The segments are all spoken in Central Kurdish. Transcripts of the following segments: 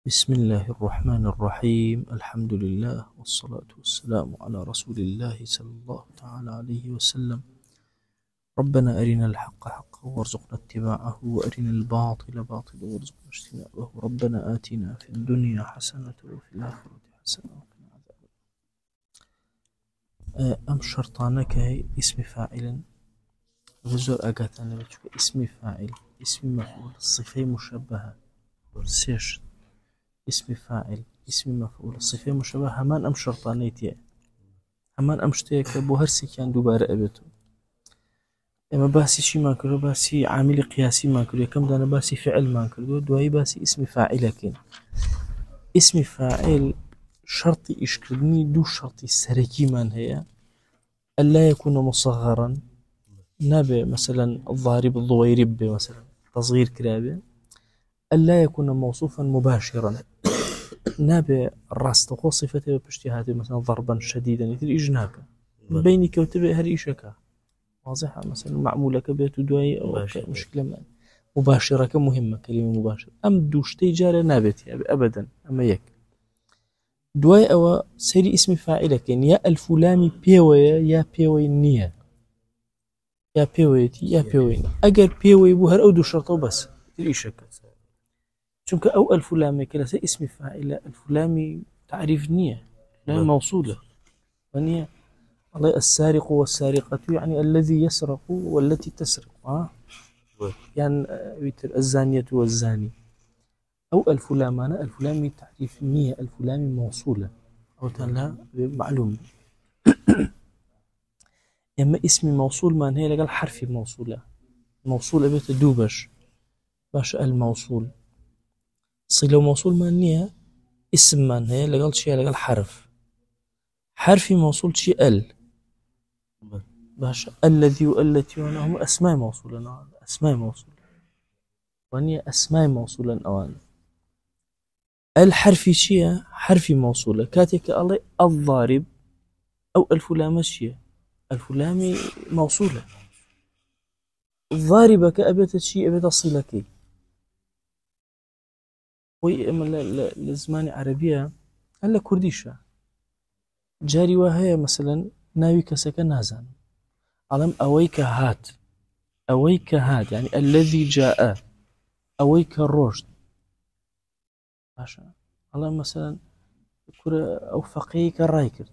بسم الله الرحمن الرحيم. الحمد لله والصلاة والسلام على رسول الله صلى الله تعالى عليه وسلم. ربنا أرنا الحق حقا وارزقنا اتباعه، وأرنا الباطل باطلا وارزقنا اجتنابه. ربنا آتنا في الدنيا حسنة وفي الآخرة حسنة وقنا عذاب النار. أم شرطانك هي اسم فاعل غزر أقاتنا بتشوف اسم فاعل، اسم مفعول، صفة مشبهة، سيش اسم فاعل، اسم مفعول، صفة مشبهة، همان أم شرطانيتي، همان أم شتيك بو هرسي كان دوباره أبيتو. اما باسي شي ما كردو، باسي عامل قياسي ما كردو، كم دانا باسي فعل ما كردو، دواي باسي اسم فاعل. لكن اسم فاعل شرطي إشكرني دو شرطي سركي من هي ألا يكون مصغرا، نابي مثلا الضارب الضويرب مثلا تصغير كرابي، ألا يكون موصوفا مباشرا، نابي الراستخو صفته باشتهاته مثلا ضربا شديدا مثل إجناك بيني كوتبه هر إيشكا واضحة، مثلا معمولة كبيت دواي أو مشكلة ما مباشرة كمهمة، كلمة مباشرة أم دوشتي جارة نابت أبدا. أما يك دواي أو سيري اسم فاعلك يا الفلامي بيوية يا بيوي نية، يا بيويتي يا بيوين، أجر بيوي بو هر أو دو شرطه بس إيشكا چونك أو الفلامي كلا سي اسم فاعل، الفلامي تعريف نية لا موصولة ونية. الله السارق والسارقة يعني الذي يسرق والتي تسرق، يعني الزانية والزاني. أو الفلامانة الفلامي تعريف نية، الفلامي موصولة أو تنها معلوم. إما اسم موصول ما هي لقال حرف موصولة، موصول أبيت دوبش باش الموصول صلة موصول ما نية، اسم ما هي لقال شيء لقال حرفي موصول شيء باش الذي والتي وانا هم أسماء موصولة، أسماء موصولة وانية أسماء موصولة أوان. الحرفي شيء حرفي موصولة كاتك الله الضارب أو الفلامة شيء الفلامي موصولة، الضاربة كأبيت الشيء أبيت الصلكي. وي أما لزمان عربية هلا كرديشة جاري وهي مثلا ناوي كسك نازان علم أويك هات، أويك هات يعني الذي جاء، أويك الرشد باشا. الله مثلا كرة أو فقيه كرايكر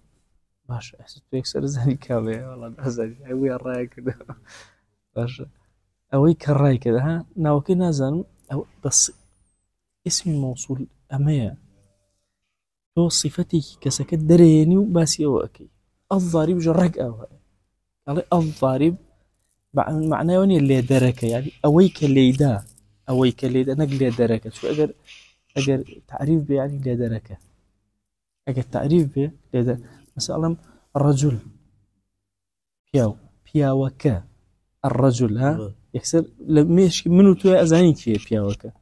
باشا، أحسن بيكسر زاني كامل والله نازل أوي الرايكر باشا، أوي كرايكر ها ناوكي نازل أو بس اسم موصول أمية تو صفتي كسكت دريني وباسي أوكي. الضارب جرق أو قال الضارب معناه وني اللي درك يعني أويك اللي دا، أويك اللي دا نقل درك شو أجر تعريف يعني اللي درك، أجر تعريف به اللي مثلا الرجل بياوكا الرجل ها يكسر لميش منو تو أزانيك في بياوكا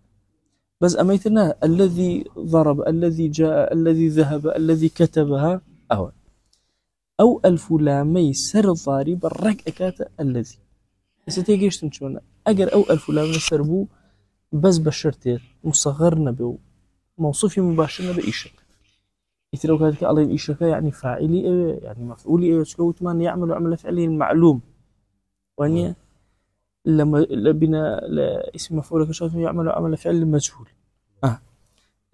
بس أميتنا الذي ضرب الذي جاء الذي ذهب الذي كتبها أو الفلامي سر ضارب الرك أكات الذي ستيجيش تنشون أجر أو الفلامي سربو بس بشرتي مصغر نبي موصوفي مباشر نبي إيشك يتلو كذلك الله إيشك يعني فاعلي يعني مفعولي شلو تمان يعمل عمل فعلي المعلوم وأني لما بنا اسم مفعول كشخص يعمل عمل فعل مجهول.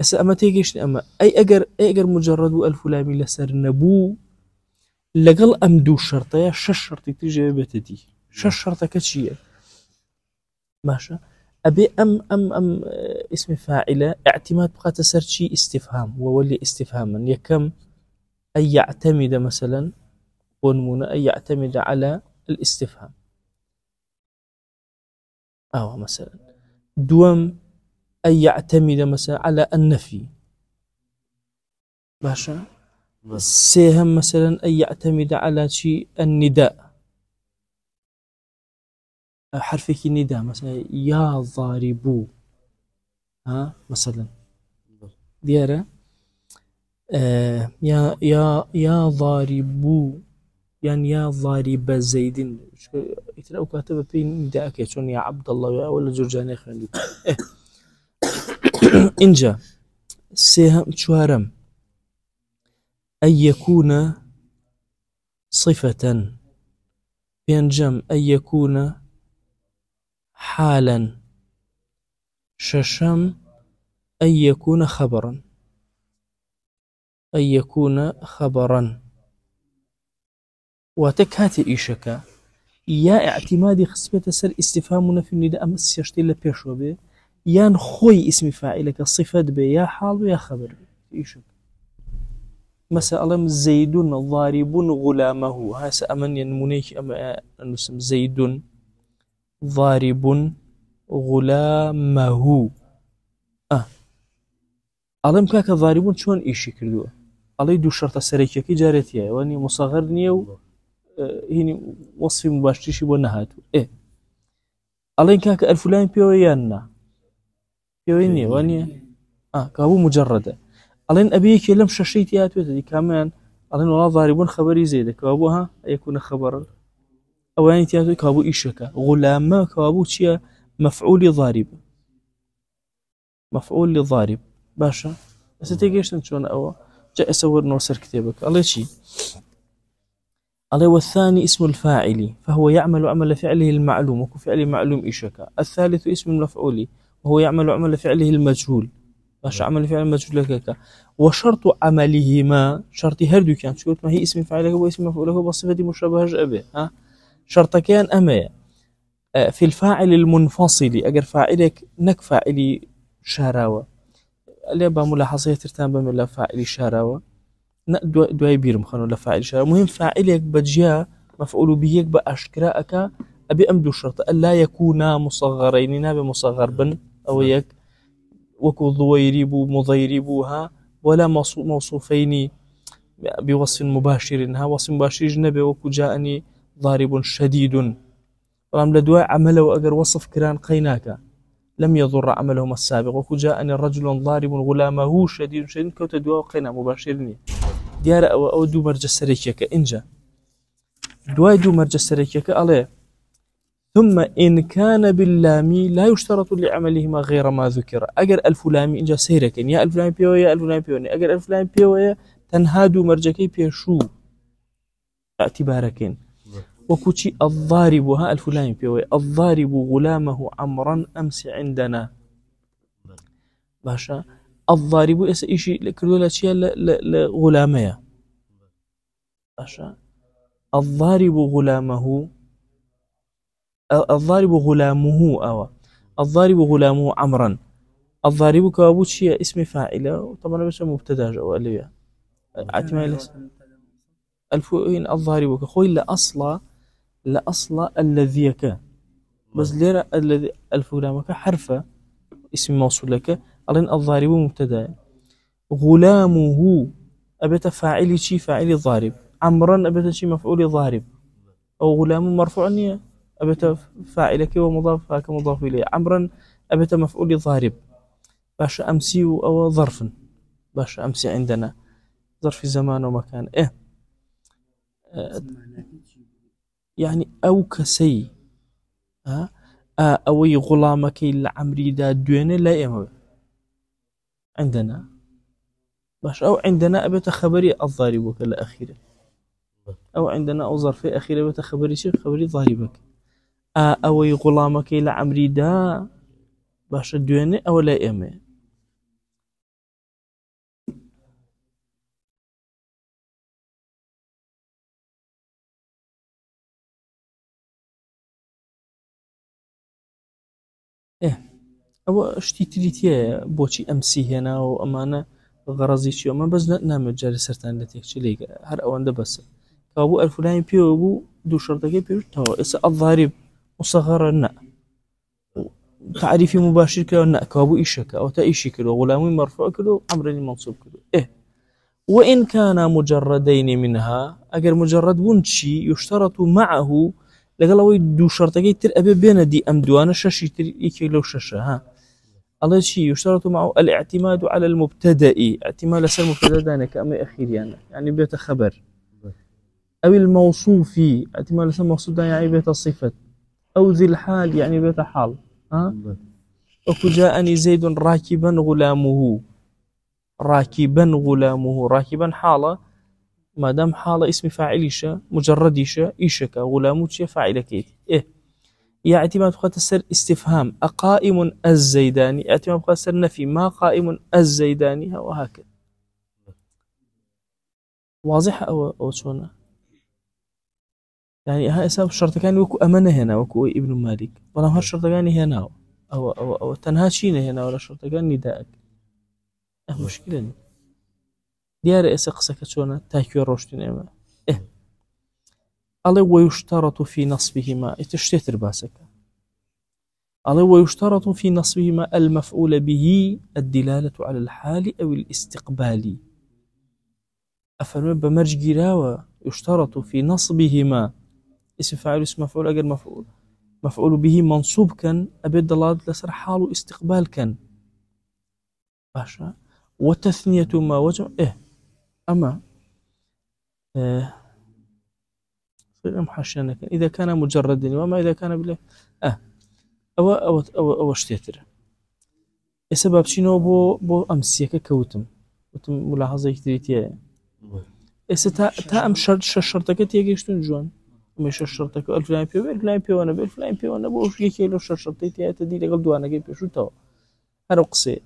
هسه أما تيجيش أما أي أجر مجرد الفلامي لسر نبو لقل أمدو شرطية شش شرطي تيجي بتدي شش شرطة كشيء ماشي. أبي أم اسم فاعلة اعتماد بقى تسر شيء استفهام وولي استفهاما يكم أي يعتمد مثلا ونمونا أي يعتمد على الاستفهام أو مثلا دوم أن يعتمد مثلا على النفي باشا. سيهم مثلا أن يعتمد على شيء النداء، حرفك النداء مثلا يا ضاربو مثلا ديارة يا ضاربو يعني يا ضارب زيد لو كاتب في نداءك يشون يا عبد الله ولا جرجاني خليك إنجا سهم شوارم أن يكون صفة. بينجم أن يكون حالا. ششم أن يكون خبرا. أن يكون خبرا وتكهات إيشك يا اعتمادي خصبة سر استفهامنا في النداء أمس يشتي لبيشو به يان خوي اسم فاعلك صفة به يا حال يا خبر إيشك. مثلا زيد ضارب غلامه. هذا أمن ينمونيك أما نسم زيد ضارب غلامه. ألم كاك ضاربون شون إيشي كردوه ألي دو شرط سريكي كي جارتيه واني مصغر نيو هيني وصف مباشرشي ونهاتو ألين كاك الفلان بيويانا بيويني واني كابو مجردة. ألين أبيك لم ششيتي هاتو دي كمان ألين والله ضاربون خبري زيدة كابوها يكون خبر أواني تياتو كابو إيشكا. غلام كابو تشيا مفعول ضارب. مفعول لضارب باشا. بس تيجيش شلون أو جاء أصور نوصل كتابك الله شيء. الله والثاني اسم الفاعل فهو يعمل عمل فعله المعلوم وكفعل معلوم إيشكا. الثالث اسم المفعول وهو يعمل عمل فعله المجهول. باش عمل فعل المجهول لك. وشرط عملهما شرط هردو كان شوت ما هي اسم فاعله واسم مفعوله وصفة مشابهة به شرط كان أما في الفاعل المنفصل أجر فاعلك نك فاعلي شاراوة اللي بملاحظة ترتان بملا فاعل شاراوة دواي بيرم خانو لفاعل شاراوة. مهم فاعلك بجيا مفعول بيك بأشكراءك أبي أمدو شرط ألا يكونا مصغرين ناب مصغر بن أو يك وكو ضويريب مضيربوها ولا موصوفين بوصف مباشر. وصف مباشر جنبه وكو جاءني ضارب شديد رام لدواء عمله وأجر وصف كران قيناك لم يضر عملهما السابق. وكو جاءني رجل ضارب غلامه شديد كوت دواء قينا مباشرني ديار أو دو مرج سريكك إنجا دواء دو مرج سريكك عليه. ثم إن كان باللامي لا يشترط لعملهما غير ما ذكر. أجر الفلامي إنجا سيرك يا الفلامي بيويا يا الفلامي بيوني أجر الفلامي بيويا تنهادو مرجكي بيشو اعتباركين. وكوتشي الضارب ها الفلاني بيوي الضارب غلامه عمرا أمس عندنا باشا. الضارب إيشي لكردولا شيء لغلامية باشا. الضارب غلامه الضارب غلامه أو الضارب غلامه عمرا. الضارب كابوتشي اسم فاعله طبعا بس مبتدا جو اللي اعتمال الفوين. الضارب كخوي لا أصل الذي كان بس ليرة الذي الفلامك حرفة اسم موصول لك. ألين الضارب مبتدا. غلامه أبت فاعل شي فاعل ضارب. عمرا أبت شي مفعول ضارب. أو غلام مرفوع نية أبت فاعلك ومضاف هاك مضاف إليه. عمرا أبت مفعول ضارب. باش أمسي أو ظرف. باش أمسي عندنا ظرف زمان ومكان يعني أو كسي أوي غلامك العمري دا دوينة لا يموي عندنا باش. أو عندنا أبت خبري الضارب وكلا أخيرا. أو عندنا أو ظرفي أخيرا أبت خبري شيء خبري ضاربك. أوي غلامك العمري دا باش دوينة أو لا يموي. أو شتي تريتيا بوشي أمسي هنا وأمانة غرضي شيء ما بس نعمل جالس سرتان لتيك ليك هر أوان ده بس كابو الفلاني بيو أبو دو شرطة بيو تو إس الضارب مصغر النا تعريفي مباشر كده النا كابو إيشك أو تأيشي كده غلامي مرفوع كده أمرني منصوب كده وإن كان مجردين منها أجر مجرد بنشي يشترط معه لقالوا دو شرطة تر أبي بين دي أمدوانا شاشي تر يكيلو شاشة الله شيء يشترط معه الاعتماد على المبتدأ. اعتماد لسر مبتدأ دانك أما أخير يعني بيت خبر. أو الموصوف اعتماد لسر موصوف يعني بيت الصفة. أو ذي الحال يعني بيت حال وكو جاءني زيد راكبا غلامه راكبا غلامه، راكبا حالة، ما دام حالة اسم فاعليشة مجرديشة إيشك غلاموش فاعل كيت إيه. يا اعتماد بخات السر استفهام أقائم الزيداني، اعتماد بخات السر نفي ما قائم الزيداني، وهكذا. واضح أو شلون؟ يعني هاي سبب الشرط كان وكو أمانة هنا وكو ابن مالك، ولا هالشرط كان هنا أو تنها شيء هنا ولا شرط كان نداءك مشكلة ديار قسك شلون تاكيو روشتين إما إيه. الله ويشترط في نصبهما تشتتر باسك. الله ويشترط في نصبهما المفعول به الدلالة على الحال أو الاستقبال. أفرمي بمرج جراوة يشترط في نصبهما اسم فاعل اسم مفعول أجر مفعول به منصوب كان أبي دلالة لسر حال استقبال كان باشا. وتثنية ما وجه إيه أما محشنك إذا كان مجردا، وما إذا كان بلا أو اشتتر السبب شنو بو أمسيك كوتم ملاحظة كتيرتيا تا أم شرطك تيجيشتون جوان مش شرطك ألف لاين بيو ألف لاين بيو أنا بألف لاين بيو أنا بوش كيلو شرطي تيا تدي لقل دوانا جيب شو توا هذا قصة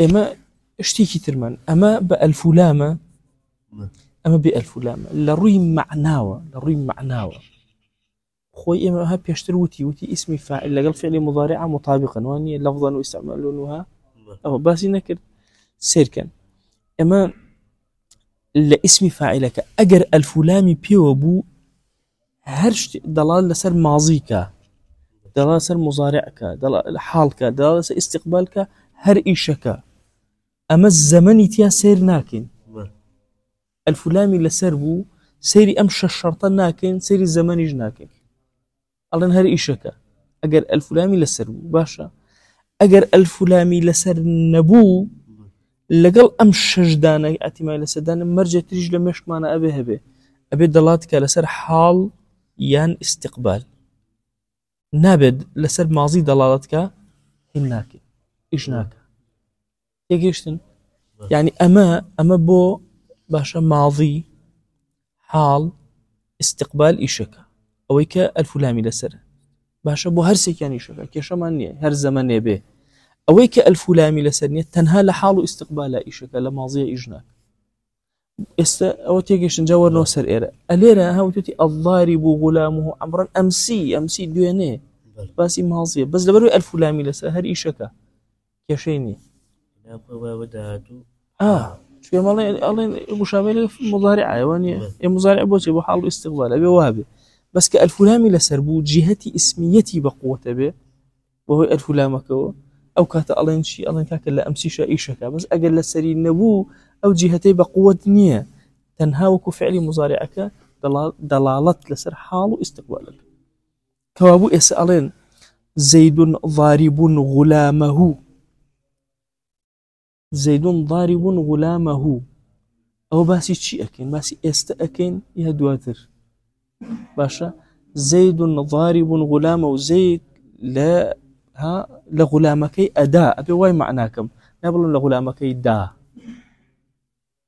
إما اشتيكي ترمان أما بألف لامة أما بألف لامة لروي معناوة خوي إما ها بيشتر وتي اسمي فاعل لقل فعل مضارعة مطابقا واني لفظا واستعمالونها أو بس نكر سير كان أما لاسم فاعلك أجر الفلامي بيو بو هرش دلال لسر ماضيك، دلال لسر مضارعك، دلال حالك، دلال لسر استقبالك، هر إيشك. أما الزمن تيا سير ناكن الفلامي لسر بو سيري أمشى الشرطة ناكن سيري الزمن جناكن الله هر إيشك. أجر الفلامي لسر بو باشا، أجر الفلامي لسر نبو لقل أمشى جدانا أتما لسر دانا مرجع تريج لمشك معنا أبي دلاتك لسر حال يان استقبال نابد لسر ماضي دلالتك هناك إجناك يجيشتن يعني أما بو باشا ماضي حال استقبال إيشك أويك الفلامي لسر باشا بو هرسك يعني إيشك كيشا مانية هر زمان به أويك الفلامي لسر تنها لحال استقبال إيشك لماضي إجناك أو تيجيشن جوار نوسر إيرا أليرا هاو تتي الضارب غلامه عمرا أمسي دوينه باسي ماضية بس لبروي الفلامي لسر هر إيشك كيشيني شو الله مشابه مضارع يعني مضارع بوجه بحال استقبال أبي وهابه بس كالفلامي لسربو جهتي اسميتي بقوة به وهو الفلامك أو كاتا الله ينشي الله ينكاك لا أمسي شائشك بس أجل لسري نبو أو جهتي بقوة نية تنهاوك فعل مضارعك دلالة لسر حال استقبالك كوابو يسألين زيد ضارب غلامه زيد ضارب غلامه أو باسي شيء أكين باسي أكين يهدواتر باشا زيد ضارب غلامه زيد لا ها لغلامك أداء أبي واي معناكم نقول لغلامك دا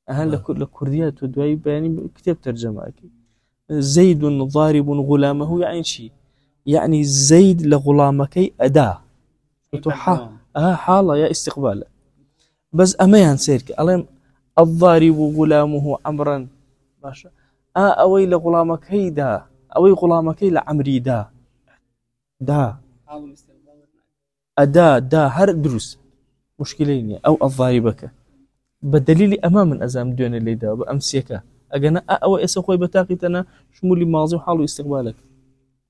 أهل لكرديات ودواي يعني كتاب ترجمة أكيد زيد ضارب غلامه يعني شيء يعني زيد لغلامك أداء حالة يا استقبال بس أما سيرك ألم الضارب غلامه عمرا باشا أوي لغلامك هيدا أوي غلامك لعمري دا أدا هر دروس مشكلين أو الضاربك بدليل أمام أزام دون اللي دا بأمسيك أجنا أو إسقوي بتاقيتنا شمولي ماضي وحاله استقبالك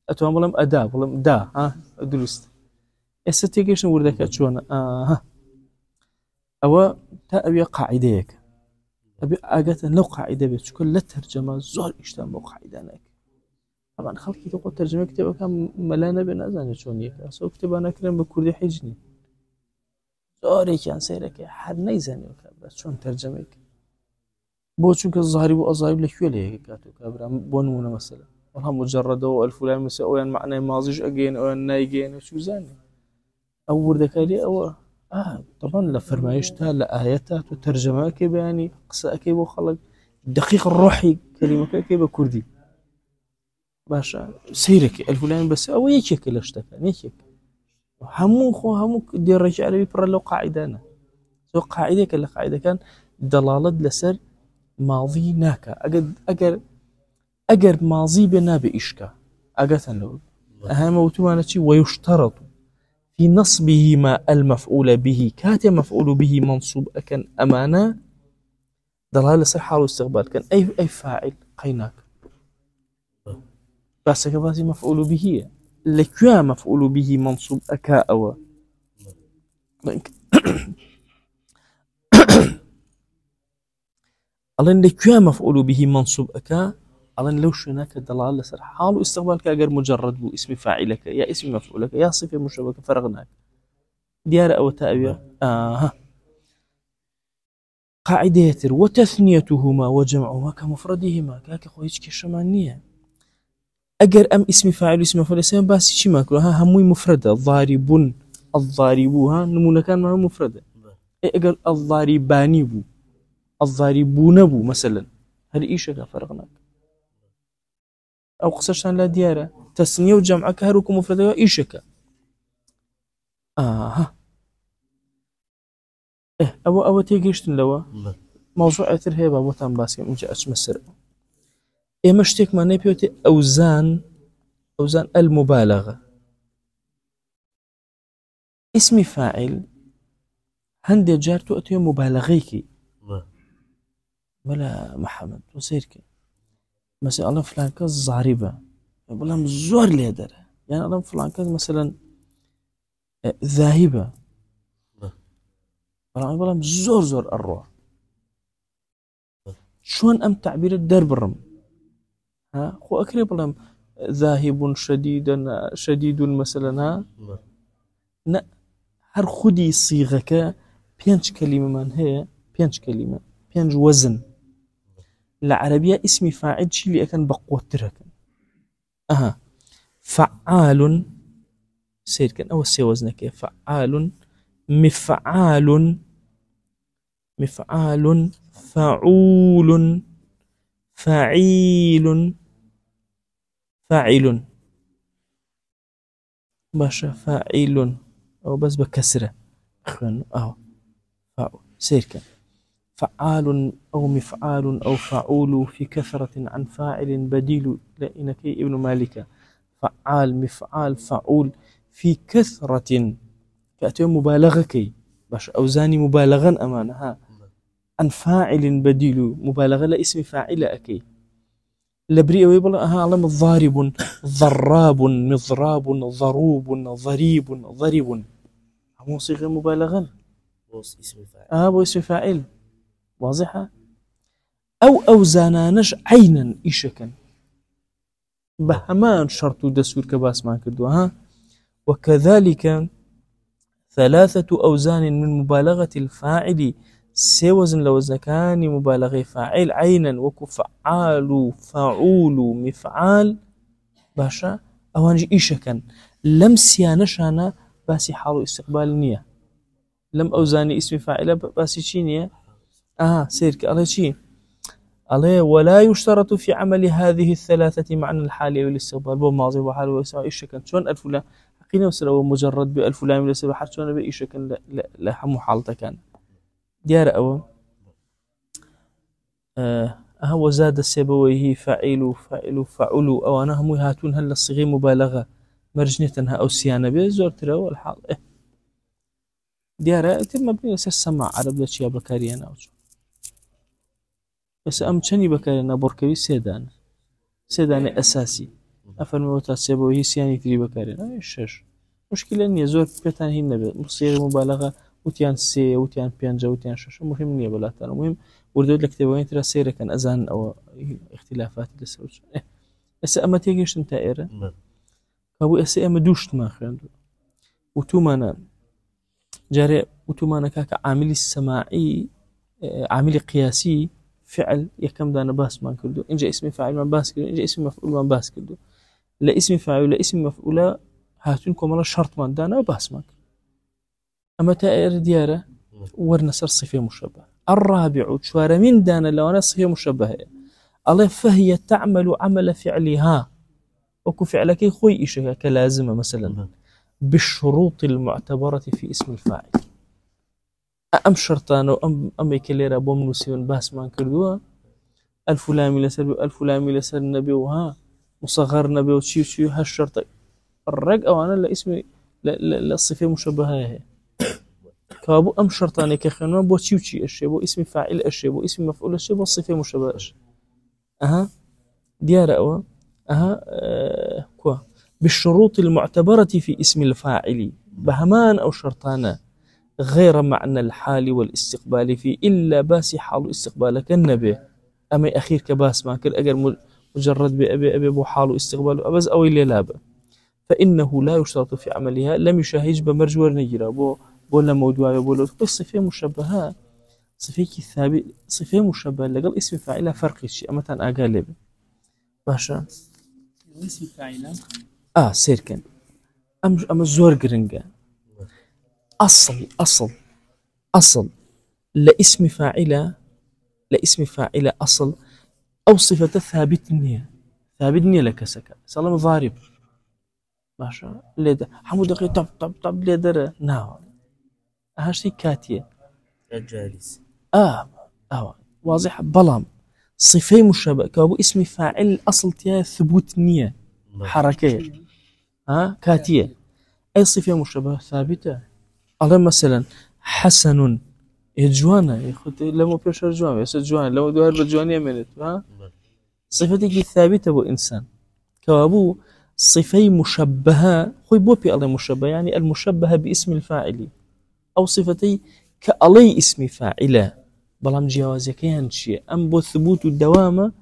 أتوهم بلام أدا بلام دا دروس استيجيش وردك شلون أو تأبي قاعديك أبي أجت لو قاعدة بتشكل لا ترجمة زور إجتماع قاعدة طبعا خلقي تقول ترجمة كتابة كان ملانا بنازن شلون يك سو كتاب أنا كلام بكردي حجني زوري كان سيرك حد نيزني بس شلون ترجمك بوشك الظاهري والظاهر لك ولا كاتو كابرا بونونا مثلا والله مجرد أو الفلان مثلا أو يعني معنى ماضيج أجين أو نايجين شو زاني أو وردك لي أو طبعا لفرمايشتها لآياتها وترجمة كي بياني قصة كي بو خلق دقيق الروحي كلمة كي بكردي باشا سيرك الفلاني بس أو يشك لاشتكى يشك همو دي الرجال عربي برا لو قاعدة أنا سو قاعدة كلا قاعدة كان دلالة لسر ماضي ناكا أجر ماضي بنا بإشكا أجتن له أهم وتوانا شيء ويشترط في نصبه ما المفعول به كات مفعول به منصوب أكن أمانة دلالة صحة واستقبال كان أي فاعل قيناك بس كباسي مفعول به لكوا مفعول به منصوب أكا أو ألين لكوا مفعول به منصوب أكا ألين لو شناك دلالة صحة حال واستقبال كأجر مجرد بو اسم فاعلك يا اسم مفعولك يا صفة مشابهة فرغناك ديار أو تأوية قاعدة وتثنيتهما وجمعهما كمفردهما كاك خويش كشمانية أجر أم اسم فاعل اسم مفعول اسم بس شي ماكلو ها هموي مفردة ضارب الضاربوها نمونا كان معه مفردة أجر الضارباني بو الضاربون بو مثلا هل إيش فرقناك أو قصشان لا ديارة تثنية وجمع كهروك مفردة إيشك أو تيجيشتن لوا موضوع أثر هي بابوتان باسكي من جاء مسر مشتك ما نبيوتي أوزان المبالغة اسم فاعل هندي جارتو أتيو مبالغيكي ولا محمد وسيرك مثلا الله فلان كز زاربة بلام زور ليدر يعني الله فلان كز مثلا ذاهبة بلام زور الروح شلون أم تعبير الدار برم خو أكري بلام ذاهب شديد مثلا نا هر خودي صيغك بينج كلمة من هي بينج وزن العربية اسم فاعل شي اللي أكن بقوترك فعال سير كان أول سي وزنك فعال مفعال فعول فاعل باشا فاعل أو بس بكسرة فاعل سير كان فعال أو مفعال أو فعول في كثرة عن فاعل بديل لإنك ابن مالك فعال مفعال فعول في كثرة كأتي مبالغة كي باش أوزاني مبالغا أمانها عن فاعل بديل مبالغة لاسم فاعل أكي لبريء ويبلا علم ضارب ضراب مضراب ضروب ضريب ضرب هم صيغة مبالغا اسم فاعل بو اسم فاعل واضحة أو أوزانانش عينا إيشكا بهمان شرط دسور كباس ما كدوها وكذلك 3 أوزان من مبالغة الفاعل سوزن لوزنكان مبالغة فاعل عينا وكو فعال فعول مفعال باشا أوانج إيشكا لم سيانشانا باسي حال استقبال نية لم أوزاني اسم فاعل باسي شينية سيرك على شي عليه ولا يشترط في عمل هذه 3 معنى الحالي والاستقبال بو ماضي وحال ويساوي إيشكا شون الفلان حقينا وسلو مجرد بالفلان ولا سبب حتى شون بإيشكا لا حمو حالته كان ديار أو هو زاد السبويه فاعل فعل أو أنا هم هاتون هلا الصيغة مبالغة مرجنتها أو سيانة بزور ترى والحال ديار تم مبني السماع عرب لشيا بكارينا بس أم شني بكارينا بركوي سيدان أساسي أفرمي وتسبويه سياني تري بكارينا إيش مشكلة إني زور بيتان هنا صيغة مبالغة وتيان سي وتيان بيانجا وتيان شاشة مهم نية بلاتان المهم وردود لكتابين ترى سيرة كان أذان أو اختلافات لسه بس أما تيجيش أنت إيرة كابو أسي أما دوشت ما خيندو وتومانا جاري وتومانا كاك عامل السماعي عامل قياسي فعل يكم دانا باس ما كردو إن جاء اسم فاعل ما باس كردو إن جاء اسم مفعول ما باس كردو لا اسم فاعل لا اسم مفعول هاتون كمالا شرط ما دانا باس ماك أما تائر ديارة ورنسر صفة مشبهة. الرابع شوار من دانا لو أنا صفة مشبهة الله فهي تعمل عمل فعلها وكو فعلك خوي إشها كلازمة مثلا بالشروط المعتبرة في اسم الفاعل. أم شرطان أم يكليرا بوم نسيون باس مان كردوها ألف لام لسر ألف لام لسر النبي وها مصغر نبي وشيو هالشرط الرق أو أنا لاسم للصفة مشبهة هي كابو أم شرطاني كخنون بو شيو الشيء بو اسم فاعل الشيء بو اسم مفعول الشيء بو الصفة مشبهة أها ديار أو أها كوا بالشروط المعتبرة في اسم الفاعل بهمان أو شرطانا غير معنى الحال والاستقبال فيه إلا باس حال استقبالك النبي أما أخير كباس ما كر أجر مجرد بأبي أبو حال استقبال أبز أو إلى لابه فإنه لا يشترط في عملها لم يشاهج بمرجور نجرا بو لا موضوع بو صفة مشبهة صفة ثابت صفة مشبهة لقل اسم فاعلها فرق شيء أما تان أقالب باشا اسم فاعلها سيركن أم زور جرينجا أصل لاسم فاعلة أصل أو صفة ثابت نية لك سكا سلام ضارب باشا ليدا حمود دقيق طب ليدا نعم هاشي كاتية الجالس واضح بلام صفة مشابهة كابو اسم فاعل أصل تيا ثبوت نية حركية كاتية أي صفة مشابهة ثابتة الله مثلا حسن جوانا يخد لما بيشر جوان يصير جوان لما دوار بجوانية منت صفتك ثابتة بو إنسان كابو صفة مشبهة خوي بوبي الله مشبهة يعني المشبهة باسم الفاعل أو صفتي كألي اسم فاعلة بلام جوازي كيان شيء أم بو ثبوت الدوام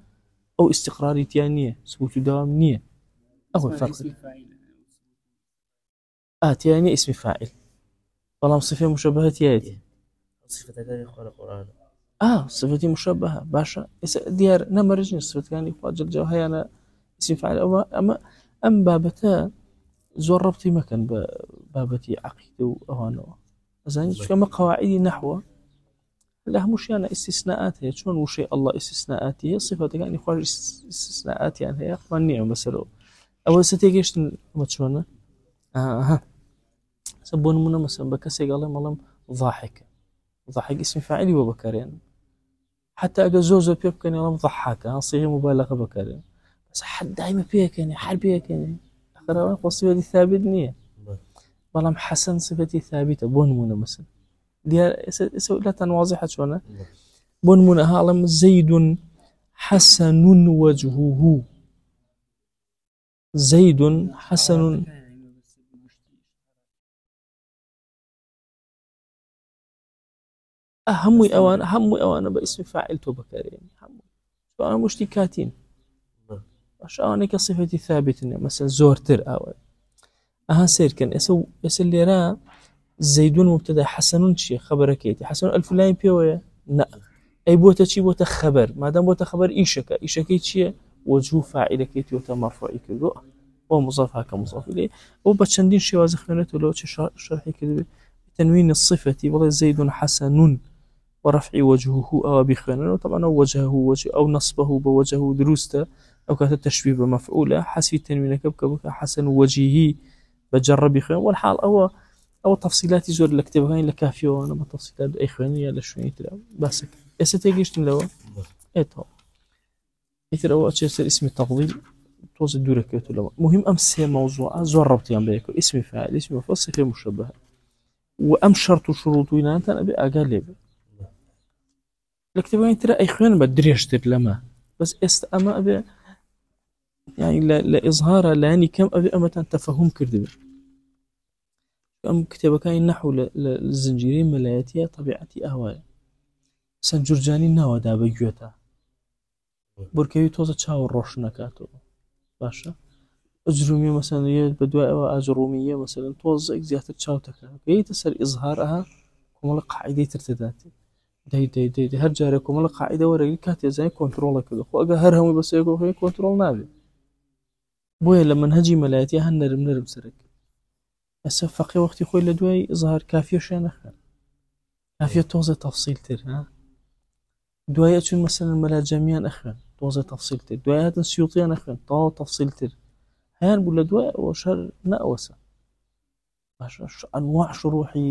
أو استقرار تيانية ثبوت الدوام نية أو الفرق تياني اسم فاعل بلام صفة مشبهة تياتي صفة كان يقرأ القرآن صفتي مشبهة باشا ديار نمرجني صفة كان يقرأ جل جوهي أنا اسم فاعل أم بابتا زور ربطي مكان بابتي عقيدة وأهانه زين كما قواعد نحو لا مش يعني استثناءات هي شلون وشي الله استثناءات هي صفة يعني خارج استثناءات يعني هي قوانين مثلا أول ستيجيش ما شلونه سبون منا مثلا بكسي قال لهم ضاحك اسم فاعل وبكرين حتى أجا زوزو بيب كان يلام ضحك صيغة مبالغة بكرين بس حد دائما بيك يعني حربيك يعني آخر وصفة دي ثابت نية بلام حسن صفتي ثابتة بون منا مثلا دي لا واضحة شلون بون منا هالم زيد حسن وجهه زيد حسن همي أوان باسم فاعل توبكرين همي أنا مشتكاتين أنا كصفتي ثابتة مثلا زورتر أول سيركن اللي را زيدون مبتدا حسن شي خبركيتي حسن الفلاني بيويا لا أي بوتا شي بوتا خبر ما دام بوتا خبر إيشكي شي وجه فاعلكيتي وتمرفوعي كذو ومضاف هكا مضاف إليه وبتشندين شي وازخنته لو شرحي كذا تنوين الصفة والله زيد حسن ورفع وجهه أو بخنن طبعا وجهه أو نصبه بوجهه دروسته أو كانت التشبيه بمفعولة حسب التنوين كبكب حسن وجهه بجرب بخنن والحال أو تفصيلات زور لكتبها لكافية وأنا ما تفصيلات أي خنية لشوية بس استيجيش نلوا إيه أو أشياء اسم التفضيل توز الدورة كتلوا مهم أمس موضوع زور ربطيان بيكو اسم فاعل اسم مفعول صفة مشبهة وأم شرط شروطنا أنت أبي أقلب لكتبين ترى أي خيان بدريشتر لما بس أما أبي يعني لإظهار لاني كم أبي أما تفهم كردبه أم كتابة كاين نحو للزنجيرين ملاياتية طبيعتي أهواية سنجرجاني ناوى دابا جوتا بركوي توزا تشاور روش نكاتو باشا أجرومية مثلا بدواء أجرومية مثلا توزا إجزيات تشاو تكا كي تسر إظهارها كمال قاعدة ترتداتي داي هر جاري كمال قاعدة ورقي كاتي زي كنترول كذا خو أجا هر همي بس يقول كنترول نابي بويا لما نهجي ملاياتي هنرم سرك ئێستا فەقێ وەختی خۆی لە دوای ئزهار کافیەشیان نەخوێن کافیە تۆزە تەفسیلتر دوای ئەچون مەسەلەن مەلاجەمیان ئەخوێن تۆزە تەفسیلتر دوای هاتن سیوطیان ئەخوێن تەواو تەفسیلتر هەیان بوو لە دوای ئەوە شەر نەئەوەسە باشە ئەنواع شروحی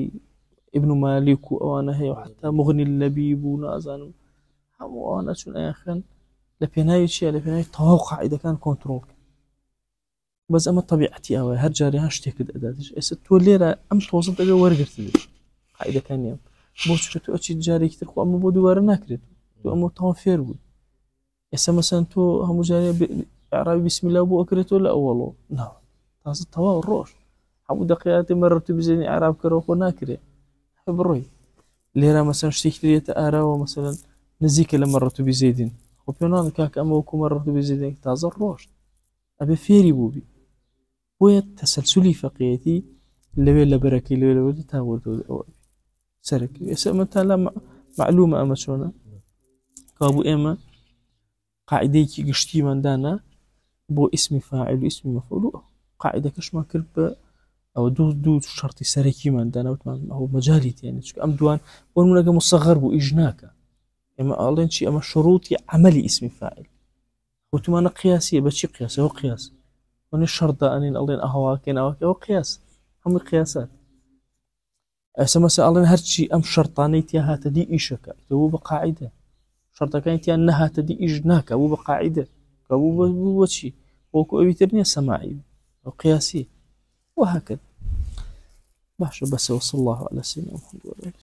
ابن مالك و ئەوانە هەیە و حتا مغنی اللەبیب و نازانم هەموو ئەوانە چون ئەیان خوێن لە پێناوی چیە لە پێناوی تەواو قاعیدەکان کۆنتڕۆڵ بەس ئەمە طبیعەتی ئەوەیە هەر جارێ شتێکت ئەداتش ئێستا تۆ لێرە ئەم تۆزت ئەگە وەرگرتت قاعیدەکانیان بۆ چکە تۆ ئەچیت جارێکی تر خۆ ئەمە بۆ دووبارە ناکرێت تۆ ئەمە تەواو فێر بووی ئێستا مەسەن تۆ هەموو جارێ ئیعرابی بسم الله بۆ ئەکرێتەوە لە ئەوەڵۆ ناوە تازە تەواو ڕۆژ هەموو دەقیقاتی مەرەتو بزێنی ئیعراب کەرەوە خۆ ناکرێت بڕۆی لێرە مەسەن شتێکی دێتە ئاراوە مەسەلەن نزیکە لە مەرەتو بزێدین خۆ پێناڵ کاکە ئەمە وەکو مەرەتو بزێدین تازە ڕۆژ ئەبێ فێری بووبی بۆیە تەسەلسولی فەقیهەتی لەوێ لە بەرەکەی لەوێ لەوەی تا وەردەوە ئەوە سەرەکی ئێستا ئەمە تا لە معلومە ئەمە چۆنە کابوو ئێمە قاعدەیەکی گشتیماندانە بۆ ئیسمی فاعل و ئیسمی مەفعول و قاعدەکەشمان کرد بە ئەو دوو شەرتی سەرەکیماندانە وتمان ئەو مەجالی تێنێ چونکە ئەم دوان بۆ نمونەگە مستەغەر بوو ئیش ناکە ئێمە ئاڵێن چی ئەمە شروطی عەمەلی ئیسمی فاعل وتمانە قیاسیە بەچی قیاسە ئەوە قیاس وەنێ شەردا ئەنێن ئەڵێن ئەهەواکێن ئەوە قیاس هەمووی قیاسات ئەسا مەسە ئەڵێن هەرچی ئەم شەرطانەی تیا هاتە دی ئیشەکە بوو بە قاعدە شەرطەکانی تیان نەهاتە دی ئیش ناکە بوو بە قاعدە کە بوو بە چی وەکو ئەوی تر نییە سەماعی ئەو قیاسی وهكذا باشا بس وصلى الله على سيدنا محمد وعلى آله